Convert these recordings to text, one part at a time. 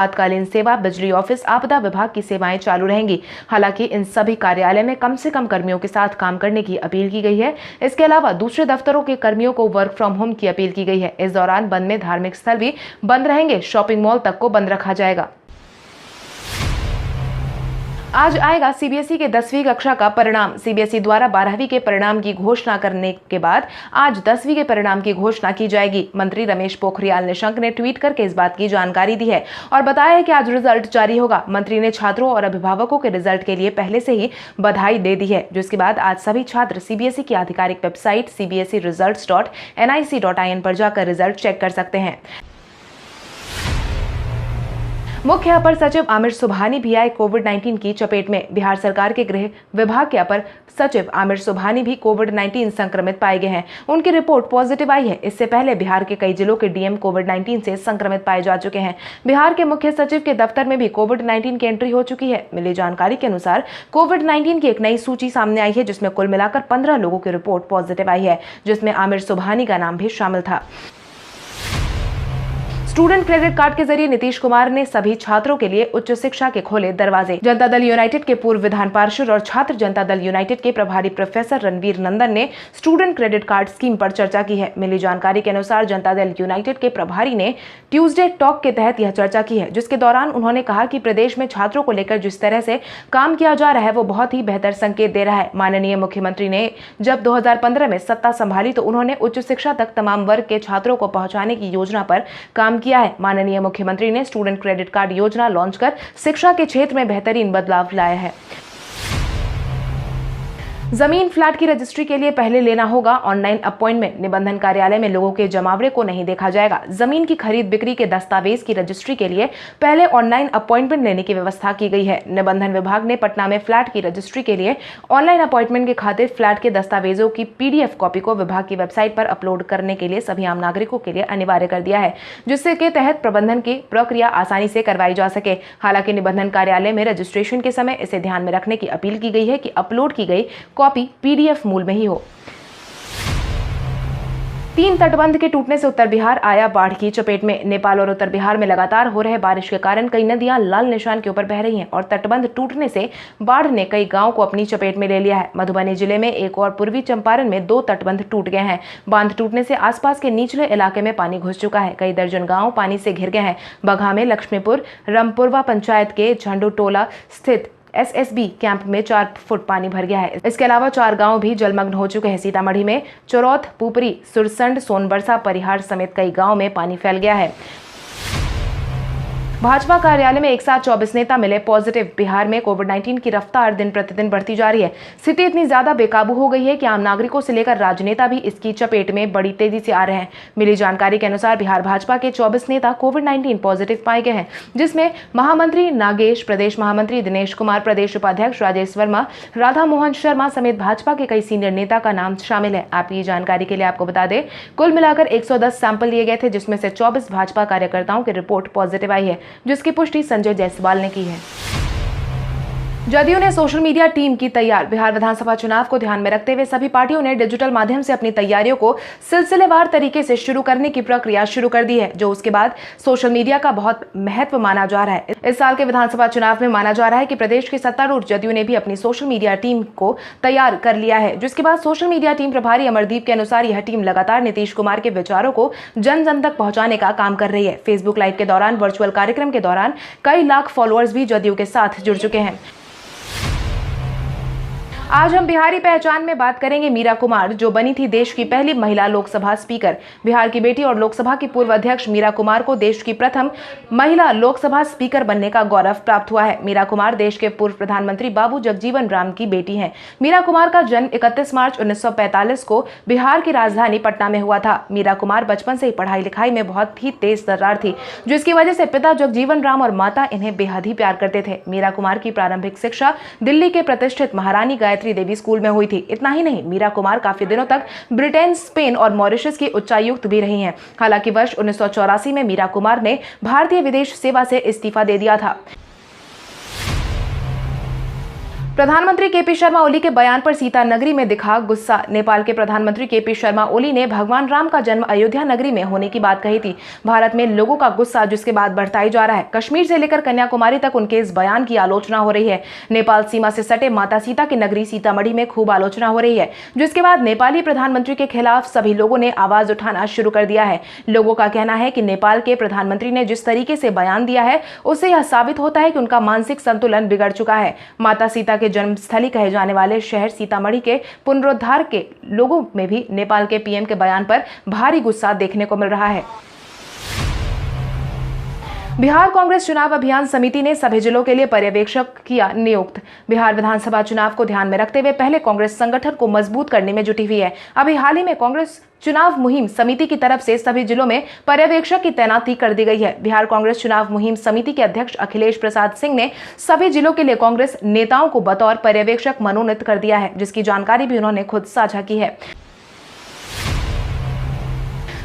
आपातकालीन सेवा, बिजली ऑफिस, आपदा विभाग की सेवाएं चालू रहेंगी। हालांकि इन सभी कार्यालय में कम से कम कर्मियों के साथ काम करने की अपील की गई है। इसके अलावा दूसरे दफ्तरों के कर्मियों को वर्क फ्रॉम होम की अपील की गई है। इस दौरान बंद में धार्मिक स्थल भी बंद रहेंगे। शॉपिंग मॉल तक को बंद रखा जाएगा। आज आएगा सीबीएसई के 10वीं कक्षा का परिणाम। सीबीएसई द्वारा 12वीं के परिणाम की घोषणा करने के बाद आज 10वीं के परिणाम की घोषणा की जाएगी। मंत्री रमेश पोखरियाल निशंक ने ट्वीट करके इस बात की जानकारी दी है और बताया है कि आज रिजल्ट जारी होगा। मंत्री ने छात्रों और अभिभावकों के रिजल्ट के लिए पहले से ही बधाई दे दी है, जिसके बाद आज सभी छात्र सीबीएसई की आधिकारिक वेबसाइट cbseresults.nic.in पर जाकर रिजल्ट चेक कर सकते हैं। मुख्य अपर सचिव आमिर सुबहानी भी आए कोविड-19 की चपेट में। बिहार सरकार के गृह विभाग के अपर सचिव आमिर सुबहानी भी कोविड-19 संक्रमित पाए गए हैं। उनकी रिपोर्ट पॉजिटिव आई है। इससे पहले बिहार के कई जिलों के डीएम कोविड-19 से संक्रमित पाए जा चुके हैं। बिहार के मुख्य सचिव के दफ्तर में भी कोविड-19 की एंट्री हो चुकी है। मिली जानकारी के अनुसार कोविड-19 की एक नई सूची सामने आई है, जिसमें कुल मिलाकर 15 लोगों की रिपोर्ट पॉजिटिव आई है, जिसमें आमिर सुबहानी का नाम भी शामिल था। स्टूडेंट क्रेडिट कार्ड के जरिए नीतीश कुमार ने सभी छात्रों के लिए उच्च शिक्षा के खोले दरवाजे। जनता दल यूनाइटेड के पूर्व विधान पार्षद और छात्र जनता दल यूनाइटेड के प्रभारी प्रोफेसर रणवीर नंदन ने स्टूडेंट क्रेडिट कार्ड स्कीम पर चर्चा की है। मिली जानकारी के अनुसार जनता दल यूनाइटेड के प्रभारी ने ट्यूसडे टॉक के तहत यह चर्चा की है, जिसके दौरान उन्होंने कहा कि प्रदेश में छात्रों को लेकर जिस तरह से काम किया जा रहा है वो बहुत ही बेहतर संकेत दे रहा है। माननीय मुख्यमंत्री ने जब 2015 में सत्ता संभाली तो उन्होंने उच्च शिक्षा तक तमाम वर्ग के छात्रों को पहुंचाने की योजना पर काम किया है। माननीय मुख्यमंत्री ने स्टूडेंट क्रेडिट कार्ड योजना लॉन्च कर शिक्षा के क्षेत्र में बेहतरीन बदलाव लाया है। जमीन फ्लैट की रजिस्ट्री के लिए पहले लेना होगा ऑनलाइन अपॉइंटमेंट। निबंधन कार्यालय में लोगों के जमावड़े को नहीं देखा जाएगा। जमीन की खरीद बिक्री के दस्तावेज की रजिस्ट्री के लिए पहले ऑनलाइन अपॉइंटमेंट लेने की व्यवस्था की गई है। निबंधन विभाग ने पटना में फ्लैट की रजिस्ट्री के लिए ऑनलाइन अपॉइंटमेंट के खातिर फ्लैट के दस्तावेजों की PDF कॉपी को विभाग की वेबसाइट पर अपलोड करने के लिए सभी आम नागरिकों के लिए अनिवार्य कर दिया है, जिससे के तहत प्रबंधन की प्रक्रिया आसानी से करवाई जा सके। हालांकि निबंधन कार्यालय में रजिस्ट्रेशन के समय इसे ध्यान में रखने की अपील की गई है कि अपलोड की गई कॉपी PDF मूल में ही हो। 3 तटबंध के टूटने से उत्तर बिहार आया बाढ़ की चपेट में। नेपाल और उत्तर बिहार में लगातार हो रहे बारिश के कारण कई नदियां लाल निशान के ऊपर बह रही हैं और तटबंध टूटने से बाढ़ ने कई गांवों को अपनी चपेट में ले लिया है। मधुबनी जिले में एक और पूर्वी चंपारण में 2 तटबंध टूट गए हैं। बांध टूटने से आसपास के निचले इलाके में पानी घुस चुका है। कई दर्जन गाँव पानी से घिर गए हैं। बगहा में लक्ष्मीपुर रामपुरवा पंचायत के झंडूटोला स्थित SSB कैंप में 4 फुट पानी भर गया है। इसके अलावा 4 गांव भी जलमग्न हो चुके हैं। सीतामढ़ी में चौरौथ, पुपरी, सुरसंड, सोनबरसा, परिहार समेत कई गांव में पानी फैल गया है। भाजपा कार्यालय में एक साथ 24 नेता मिले पॉजिटिव। बिहार में कोविड-19 की रफ्तार दिन प्रतिदिन बढ़ती जा रही है। स्थिति इतनी ज्यादा बेकाबू हो गई है कि आम नागरिकों से लेकर राजनेता भी इसकी चपेट में बड़ी तेजी से आ रहे हैं। मिली जानकारी के अनुसार बिहार भाजपा के 24 नेता कोविड-19 पॉजिटिव पाए गए हैं, जिसमें महामंत्री नागेश, प्रदेश महामंत्री दिनेश कुमार, प्रदेश उपाध्यक्ष राजेश वर्मा, राधा मोहन शर्मा समेत भाजपा के कई सीनियर नेता का नाम शामिल है। आपकी जानकारी के लिए आपको बता दें, कुल मिलाकर 110 सैंपल लिए गए थे, जिसमें से 24 भाजपा कार्यकर्ताओं की रिपोर्ट पॉजिटिव आई है, जिसकी पुष्टि संजय जायसवाल ने की है। जदयू ने सोशल मीडिया टीम की तैयार। बिहार विधानसभा चुनाव को ध्यान में रखते हुए सभी पार्टियों ने डिजिटल माध्यम से अपनी तैयारियों को सिलसिलेवार तरीके से शुरू करने की प्रक्रिया शुरू कर दी है, जो उसके बाद सोशल मीडिया का बहुत महत्व माना जा रहा है। इस साल के विधानसभा चुनाव में माना जा रहा है कि प्रदेश के सत्तारूढ़ जदयू ने भी अपनी सोशल मीडिया टीम को तैयार कर लिया है, जिसके बाद सोशल मीडिया टीम प्रभारी अमरदीप के अनुसार यह टीम लगातार नीतीश कुमार के विचारों को जन जन तक पहुंचाने का काम कर रही है। फेसबुक लाइव के दौरान वर्चुअल कार्यक्रम के दौरान कई लाख फॉलोअर्स भी जदयू के साथ जुड़ चुके हैं। आज हम बिहारी पहचान में बात करेंगे मीरा कुमार, जो बनी थी देश की पहली महिला लोकसभा स्पीकर। बिहार की बेटी और लोकसभा की पूर्व अध्यक्ष मीरा कुमार को देश की प्रथम महिला लोकसभा स्पीकर बनने का गौरव प्राप्त हुआ है। मीरा कुमार देश के पूर्व प्रधानमंत्री बाबू जगजीवन राम की बेटी हैं। मीरा कुमार का जन्म 31 मार्च 1945 को बिहार की राजधानी पटना में हुआ था। मीरा कुमार बचपन से ही पढ़ाई लिखाई में बहुत ही तेज तर्रार थी, जिसकी वजह से पिता जगजीवन राम और माता इन्हें बेहद ही प्यार करते थे। मीरा कुमार की प्रारंभिक शिक्षा दिल्ली के प्रतिष्ठित महारानी गायत्री देवी स्कूल में हुई थी। इतना ही नहीं, मीरा कुमार काफी दिनों तक ब्रिटेन, स्पेन और मॉरिशस की उच्चायुक्त भी रही हैं। हालांकि वर्ष 1984 में मीरा कुमार ने भारतीय विदेश सेवा से इस्तीफा दे दिया था। प्रधानमंत्री केपी शर्मा ओली के बयान पर सीता नगरी में दिखा गुस्सा। नेपाल के प्रधानमंत्री केपी शर्मा ओली ने भगवान राम का जन्म अयोध्या नगरी में होने की बात कही थी। भारत में लोगों का गुस्सा जिसके बाद बढ़ता ही जा रहा है। कश्मीर से लेकर कन्याकुमारी तक उनके इस बयान की आलोचना हो रही है। नेपाल सीमा से सटे माता सीता की नगरी सीतामढ़ी में खूब आलोचना हो रही है, जिसके बाद नेपाली प्रधानमंत्री के खिलाफ सभी लोगों ने आवाज उठाना शुरू कर दिया है। लोगों का कहना है कि नेपाल के प्रधानमंत्री ने जिस तरीके से बयान दिया है उससे यह साबित होता है कि उनका मानसिक संतुलन बिगड़ चुका है। माता सीता के जन्मस्थली कहे जाने वाले शहर सीतामढ़ी के पुनरुद्धार के लोगों में भी नेपाल के पीएम के बयान पर भारी गुस्सा देखने को मिल रहा है। बिहार कांग्रेस चुनाव अभियान समिति ने सभी जिलों के लिए पर्यवेक्षक किया नियुक्त। बिहार विधानसभा चुनाव को ध्यान में रखते हुए पहले कांग्रेस संगठन को मजबूत करने में जुटी हुई है। अभी हाल ही में कांग्रेस चुनाव मुहिम समिति की तरफ से सभी जिलों में पर्यवेक्षक की तैनाती कर दी गई है। बिहार कांग्रेस चुनाव मुहिम समिति के अध्यक्ष अखिलेश प्रसाद सिंह ने सभी जिलों के लिए कांग्रेस नेताओं को बतौर पर्यवेक्षक मनोनीत कर दिया है, जिसकी जानकारी भी उन्होंने खुद साझा की है।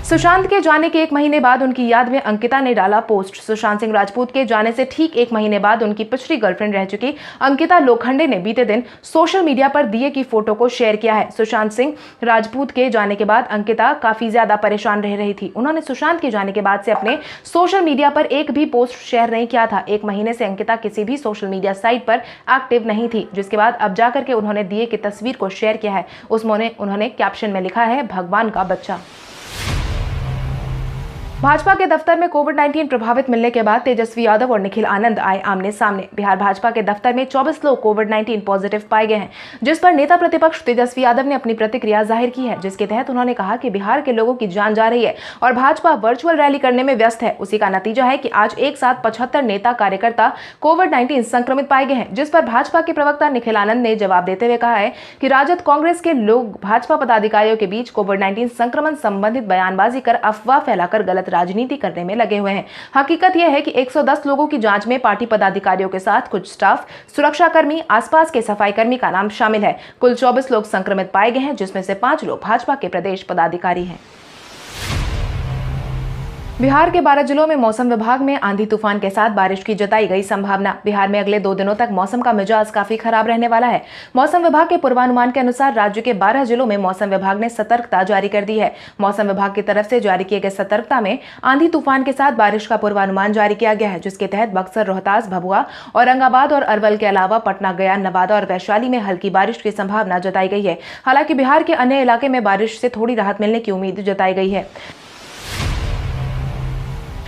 सुशांत के जाने के 1 महीने बाद उनकी याद में अंकिता ने डाला पोस्ट। सुशांत सिंह राजपूत के जाने से ठीक 1 महीने बाद उनकी पिछली गर्लफ्रेंड रह चुकी अंकिता लोखंडे ने बीते दिन सोशल मीडिया पर दिए की फोटो को शेयर किया है। सुशांत सिंह राजपूत के जाने के बाद अंकिता काफी ज्यादा परेशान रह रही थी। उन्होंने सुशांत के जाने के बाद से अपने सोशल मीडिया पर एक भी पोस्ट शेयर नहीं किया था। 1 महीने से अंकिता किसी भी सोशल मीडिया साइट पर एक्टिव नहीं थी, जिसके बाद अब जाकर के उन्होंने दिए की तस्वीर को शेयर किया है। उसमें उन्होंने कैप्शन में लिखा है, भगवान का बच्चा। भाजपा के दफ्तर में कोविड-19 प्रभावित मिलने के बाद तेजस्वी यादव और निखिल आनंद आए आमने सामने। बिहार भाजपा के दफ्तर में 24 लोग कोविड-19 पॉजिटिव पाए गए हैं, जिस पर नेता प्रतिपक्ष तेजस्वी यादव ने अपनी प्रतिक्रिया जाहिर की है, जिसके तहत उन्होंने कहा कि बिहार के लोगों की जान जा रही है और भाजपा वर्चुअल रैली करने में व्यस्त है। उसी का नतीजा है कि आज एक साथ 75 नेता कार्यकर्ता कोविड-19 संक्रमित पाए गए हैं, जिस पर भाजपा के प्रवक्ता निखिल आनंद ने जवाब देते हुए कहा है कि राजद कांग्रेस के लोग भाजपा पदाधिकारियों के बीच कोविड-19 संक्रमण संबंधित बयानबाजी कर अफवाह फैलाकर गलत राजनीति करने में लगे हुए हैं। हकीकत यह है कि 110 लोगों की जांच में पार्टी पदाधिकारियों के साथ कुछ स्टाफ, सुरक्षा कर्मी, आसपास के सफाई कर्मी का नाम शामिल है। कुल 24 लोग संक्रमित पाए गए हैं, जिसमें से 5 लोग भाजपा के प्रदेश पदाधिकारी हैं। बिहार के 12 जिलों में मौसम विभाग में आंधी तूफान के साथ बारिश की जताई गई संभावना। बिहार में अगले 2 दिनों तक मौसम का मिजाज काफी खराब रहने वाला है। मौसम विभाग के पूर्वानुमान के अनुसार राज्य के 12 जिलों में मौसम विभाग ने सतर्कता जारी कर दी है। मौसम विभाग की तरफ से जारी किए गए सतर्कता में आंधी तूफान के साथ बारिश का पूर्वानुमान जारी किया गया है, जिसके तहत बक्सर, रोहतास, भभुआ, औरंगाबाद और अरवल के अलावा पटना, गया, नवादा और वैशाली में हल्की बारिश की संभावना जताई गई है। हालांकि बिहार के अन्य इलाके में बारिश से थोड़ी राहत मिलने की उम्मीद जताई गई है।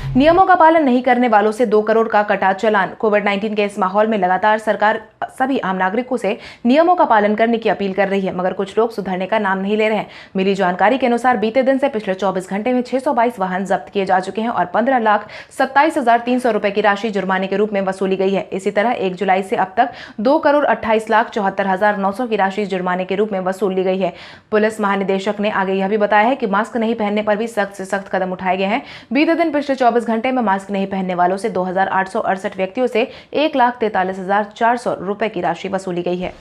नियमों का पालन नहीं करने वालों से 2 करोड़ का कटा चालान। कोविड-19 के इस माहौल में लगातार सरकार सभी आम नागरिकों से नियमों का पालन करने की अपील कर रही है, मगर कुछ लोग सुधरने का नाम नहीं ले रहे हैं। मिली जानकारी के अनुसार बीते दिन से पिछले 24 घंटे में 622 वाहन जब्त किए जा चुके हैं और 15,27,300 रुपए की राशि जुर्माने के रूप में वसूली गई है। इसी तरह 1 जुलाई से अब तक 2,28,74,900 की राशि जुर्माने के रूप में वसूल ली गई है। पुलिस महानिदेशक ने आगे यह भी बताया है कि मास्क नहीं पहनने पर भी सख्त से सख्त कदम उठाए गए हैं। बीते दिन पिछले 24 घंटे में मास्क नहीं पहनने वालों से 2,868 व्यक्तियों से 1,43,400 रुपए की राशि वसूली गई है।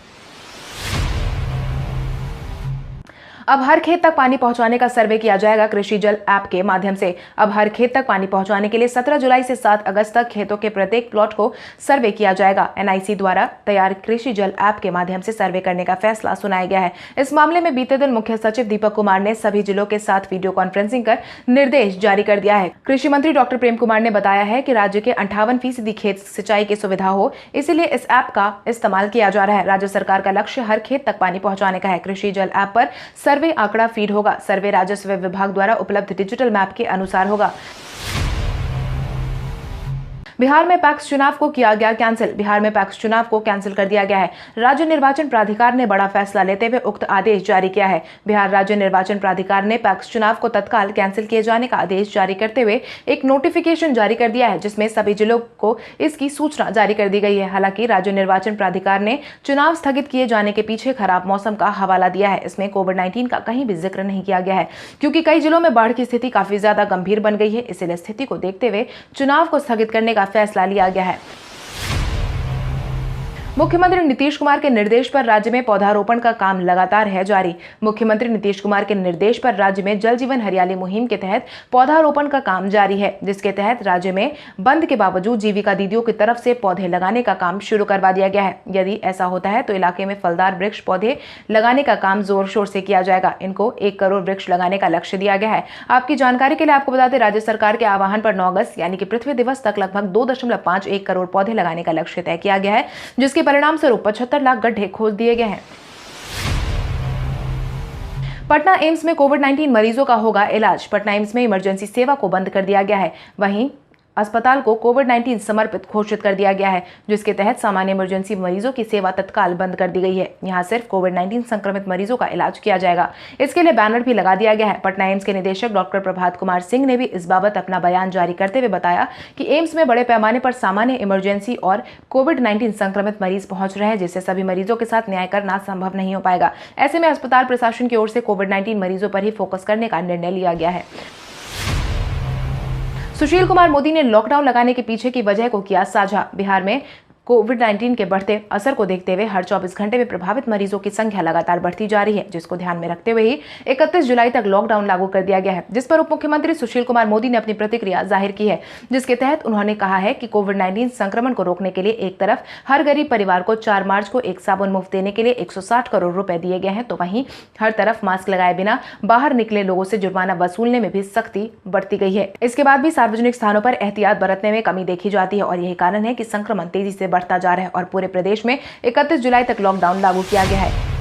अब हर खेत तक पानी पहुंचाने का सर्वे किया जाएगा कृषि जल ऐप के माध्यम से। अब हर खेत तक पानी पहुंचाने के लिए 17 जुलाई से 7 अगस्त तक खेतों के प्रत्येक प्लॉट को सर्वे किया जाएगा। एनआईसी द्वारा तैयार कृषि जल ऐप के माध्यम से सर्वे करने का फैसला सुनाया गया है। इस मामले में बीते दिन मुख्य सचिव दीपक कुमार ने सभी जिलों के साथ वीडियो कॉन्फ्रेंसिंग कर निर्देश जारी कर दिया है। कृषि मंत्री डॉक्टर प्रेम कुमार ने बताया है कि राज्य के 58% खेत सिंचाई की सुविधा हो, इसीलिए इस ऐप का इस्तेमाल किया जा रहा है। राज्य सरकार का लक्ष्य हर खेत तक पानी पहुंचाने का है। कृषि जल ऐप पर सर्वे आंकड़ा फीड होगा। सर्वे राजस्व विभाग द्वारा उपलब्ध डिजिटल मैप के अनुसार होगा। बिहार में पैक्स चुनाव को किया गया कैंसिल। बिहार में पैक्स चुनाव को कैंसिल कर दिया गया है। राज्य निर्वाचन प्राधिकार ने बड़ा फैसला लेते हुए उक्त आदेश जारी किया है। बिहार राज्य निर्वाचन प्राधिकार ने पैक्स चुनाव को तत्काल कैंसिल किए जाने का आदेश जारी करते हुए एक नोटिफिकेशन जारी कर दिया है, जिसमें सभी जिलों को इसकी सूचना जारी कर दी गई है। हालांकि राज्य निर्वाचन प्राधिकार ने चुनाव स्थगित किए जाने के पीछे खराब मौसम का हवाला दिया है। इसमें कोविड-19 का कहीं भी जिक्र नहीं किया गया है, क्योंकि कई जिलों में बाढ़ की स्थिति काफी ज्यादा गंभीर बन गई है। इसलिए स्थिति को देखते हुए चुनाव को स्थगित करने का फैसला लिया गया है। मुख्यमंत्री नीतीश कुमार के निर्देश पर राज्य में पौधारोपण का काम लगातार है जारी। मुख्यमंत्री नीतीश कुमार के निर्देश पर राज्य में जल जीवन हरियाली मुहिम के तहत पौधारोपण का काम जारी है, जिसके तहत राज्य में बंद के बावजूद जीविका दीदियों की तरफ से पौधे लगाने का काम शुरू करवा दिया गया है। यदि ऐसा होता है तो इलाके में फलदार वृक्ष पौधे लगाने का काम जोर शोर से किया जाएगा। इनको 1 करोड़ वृक्ष लगाने का लक्ष्य दिया गया है। आपकी जानकारी के लिए आपको बता दें, राज्य सरकार के आह्वान पर 9 अगस्त यानी कि पृथ्वी दिवस तक लगभग 2.51 करोड़ पौधे लगाने का लक्ष्य तय किया गया है, जिसके परिणाम स्वरूप 75 लाख गड्ढे खोद दिए गए हैं। पटना एम्स में कोविड-19 मरीजों का होगा इलाज। पटना एम्स में इमरजेंसी सेवा को बंद कर दिया गया है। वहीं अस्पताल को कोविड-19 समर्पित घोषित कर दिया गया है, जिसके तहत सामान्य इमरजेंसी मरीजों की सेवा तत्काल बंद कर दी गई है। यहां सिर्फ कोविड-19 संक्रमित मरीजों का इलाज किया जाएगा। इसके लिए बैनर भी लगा दिया गया है। पटना एम्स के निदेशक डॉक्टर प्रभात कुमार सिंह ने भी इस बाबत अपना बयान जारी करते हुए बताया कि एम्स में बड़े पैमाने पर सामान्य इमरजेंसी और कोविड-19 संक्रमित मरीज पहुंच रहे हैं, जिससे सभी मरीजों के साथ न्याय करना संभव नहीं हो पाएगा। ऐसे में अस्पताल प्रशासन की ओर से कोविड-19 मरीजों पर ही फोकस करने का निर्णय लिया गया है। सुशील कुमार मोदी ने लॉकडाउन लगाने के पीछे की वजह को किया साझा। बिहार में कोविड-19 के बढ़ते असर को देखते हुए हर 24 घंटे में प्रभावित मरीजों की संख्या लगातार बढ़ती जा रही है, जिसको ध्यान में रखते हुए ही 31 जुलाई तक लॉकडाउन लागू कर दिया गया है, जिस पर उप मुख्यमंत्री सुशील कुमार मोदी ने अपनी प्रतिक्रिया जाहिर की है, जिसके तहत उन्होंने कहा है कि कोविड-19 संक्रमण को रोकने के लिए एक तरफ हर गरीब परिवार को 4 मार्च को एक साबुन मुफ्त देने के लिए 160 करोड़ रुपए दिए गए हैं, तो वहीं हर तरफ मास्क लगाए बिना बाहर निकले लोगों से जुर्माना वसूलने में भी सख्ती बढ़ती गई है। इसके बाद भी सार्वजनिक स्थानों पर एहतियात बरतने में कमी देखी जाती है और यही कारण है कि संक्रमण तेजी से बढ़ता जा रहा है और पूरे प्रदेश में 31 जुलाई तक लॉकडाउन लागू किया गया है।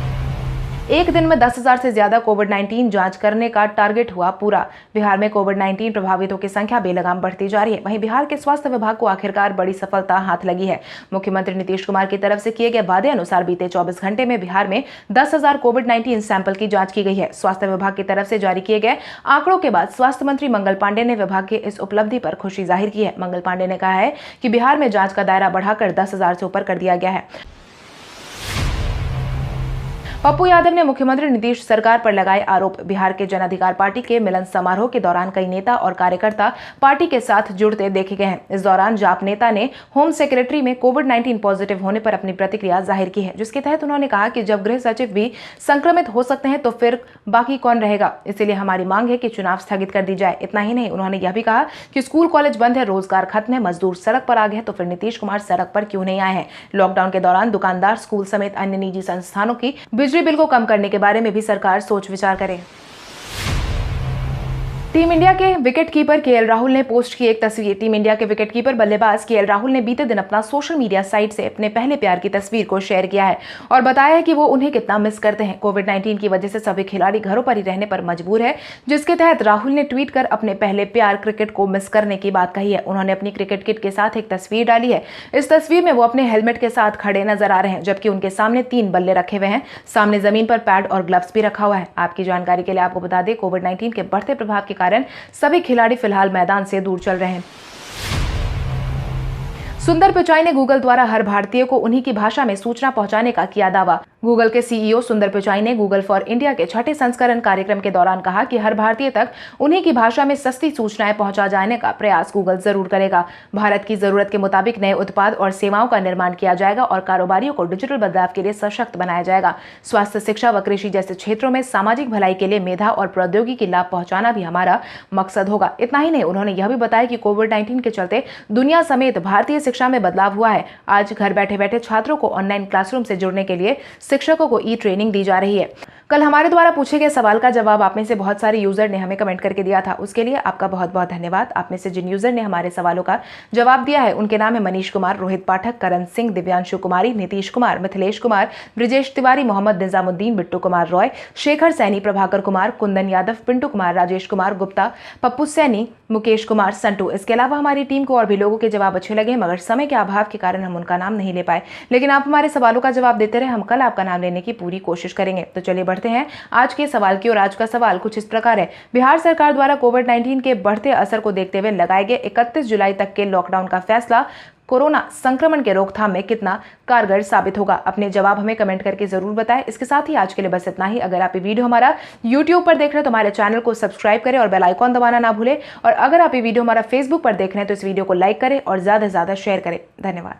एक दिन में 10,000 से ज्यादा कोविड-19 जांच करने का टारगेट हुआ पूरा। बिहार में कोविड-19 प्रभावितों की संख्या बेलगाम बढ़ती जा रही है। वहीं बिहार के स्वास्थ्य विभाग को आखिरकार बड़ी सफलता हाथ लगी है। मुख्यमंत्री नीतीश कुमार की तरफ से किए गए वादे अनुसार बीते 24 घंटे में बिहार में 10,000 कोविड-19 सैंपल की जांच की गई है। स्वास्थ्य विभाग की तरफ से जारी किए गए आंकड़ों के बाद स्वास्थ्य मंत्री मंगल पांडे ने विभाग की इस उपलब्धि पर खुशी जाहिर की है। मंगल पांडे ने कहा है कि बिहार में जांच का दायरा बढ़ाकर 10,000 से ऊपर कर दिया गया है। पप्पू यादव ने मुख्यमंत्री नीतीश सरकार पर लगाए आरोप। बिहार के जन अधिकार पार्टी के मिलन समारोह के दौरान कई नेता और कार्यकर्ता पार्टी के साथ जुड़ते देखे गए हैं। इस दौरान जाप नेता ने होम सेक्रेटरी में कोविड-19 पॉजिटिव होने पर अपनी प्रतिक्रिया जाहिर की है, जिसके तहत उन्होंने कहा कि जब गृह सचिव भी संक्रमित हो सकते हैं तो फिर बाकी कौन रहेगा। इसलिए हमारी मांग है कि चुनाव स्थगित कर दी जाए। इतना ही नहीं, उन्होंने यह भी कहा कि स्कूल कॉलेज बंद है, रोजगार खत्म है, मजदूर सड़क पर आ गए, तो फिर नीतीश कुमार सड़क पर क्यों नहीं आए हैं। लॉकडाउन के दौरान दुकानदार, स्कूल समेत अन्य निजी संस्थानों की बिजली बिल को कम करने के बारे में भी सरकार सोच विचार करे। टीम इंडिया के विकेट कीपर केएल राहुल ने पोस्ट की एक तस्वीर। टीम इंडिया के विकेट कीपर बल्लेबाज केएल राहुल ने बीते दिन अपना सोशल मीडिया साइट से अपने पहले प्यार की तस्वीर को शेयर किया है और बताया है कि वो उन्हें कितना मिस करते हैं। कोविड-19 की वजह से सभी खिलाड़ी घरों पर ही रहने पर मजबूर है, जिसके तहत राहुल ने ट्वीट कर अपने पहले प्यार क्रिकेट को मिस करने की बात कही है। उन्होंने अपनी क्रिकेट किट के साथ एक तस्वीर डाली है। इस तस्वीर में वो अपने हेलमेट के साथ खड़े नजर आ रहे हैं, जबकि उनके सामने 3 बल्ले रखे हुए हैं। सामने जमीन पर पैड और ग्लव्स भी रखा हुआ है। आपकी जानकारी के लिए आपको बता दें, कोविड-19 के बढ़ते प्रभाव के कारण सभी खिलाड़ी फिलहाल मैदान से दूर चल रहे हैं। सुंदर पिचाई ने गूगल द्वारा हर भारतीय को उन्हीं की भाषा में सूचना पहुंचाने का किया दावा। गूगल के सीईओ सुंदर पिचाई ने गूगल फॉर इंडिया के 6ठे संस्करण कार्यक्रम के दौरान कहा कि हर भारतीय तक उन्हीं की भाषा में सस्ती सूचनाएं पहुंचा जाने का प्रयास गूगल जरूर करेगा। भारत की जरूरत के मुताबिक नए उत्पाद और सेवाओं का निर्माण किया जाएगा और कारोबारियों को डिजिटल बदलाव के लिए सशक्त बनाया जाएगा। स्वास्थ्य, शिक्षा व कृषि जैसे क्षेत्रों में सामाजिक भलाई के लिए मेधा और प्रौद्योगिकी लाभ पहुंचाना भी हमारा मकसद होगा। इतना ही नहीं, उन्होंने यह भी बताया कि कोविड-19 के चलते दुनिया समेत भारतीय शिक्षा में बदलाव हुआ है। आज घर बैठे बैठे छात्रों को ऑनलाइन क्लासरूम से जुड़ने के लिए शिक्षकों को ई ट्रेनिंग दी जा रही है। कल हमारे द्वारा पूछे गए सवाल का जवाब आप में से बहुत सारे यूजर ने हमें कमेंट करके दिया था। उसके लिए आपका बहुत बहुत धन्यवाद। आप में से जिन यूजर ने हमारे सवालों का जवाब दिया है उनके नाम है मनीष कुमार, रोहित पाठक, करण सिंह, दिव्यांशु कुमारी, नीतीश कुमार, मिथिलेश कुमार, ब्रिजेश तिवारी, मोहम्मद निजामुद्दीन, बिट्टू कुमार रॉय, शेखर सैनी, प्रभाकर कुमार, कुंदन यादव, पिंटू कुमार, राजेश कुमार गुप्ता, पप्पू सैनी, मुकेश कुमार, संटू। इसके अलावा हमारी टीम को और भी लोगों के जवाब अच्छे लगे, मगर समय के अभाव के कारण हम उनका नाम नहीं ले पाए। लेकिन आप हमारे सवालों का जवाब देते रहे, हम कल आपका नाम लेने की पूरी कोशिश करेंगे। तो चलिए बढ़ते हैं आज के सवाल की ओर। आज का सवाल कुछ इस प्रकार है। बिहार सरकार द्वारा कोविड-19 के बढ़ते असर को देखते हुए लगाए गए 31 जुलाई तक के लॉकडाउन का फैसला कोरोना संक्रमण के रोकथाम में कितना कारगर साबित होगा। अपने जवाब हमें कमेंट करके जरूर बताएं। इसके साथ ही आज के लिए बस इतना ही। अगर आप ये वीडियो हमारा YouTube पर देख रहे हैं तो हमारे चैनल को सब्सक्राइब करें और बेल आइकॉन दबाना ना भूलें। और अगर आप ये वीडियो हमारा Facebook पर देख रहे हैं तो इस वीडियो को लाइक करें और ज्यादा से ज्यादा शेयर करें। धन्यवाद।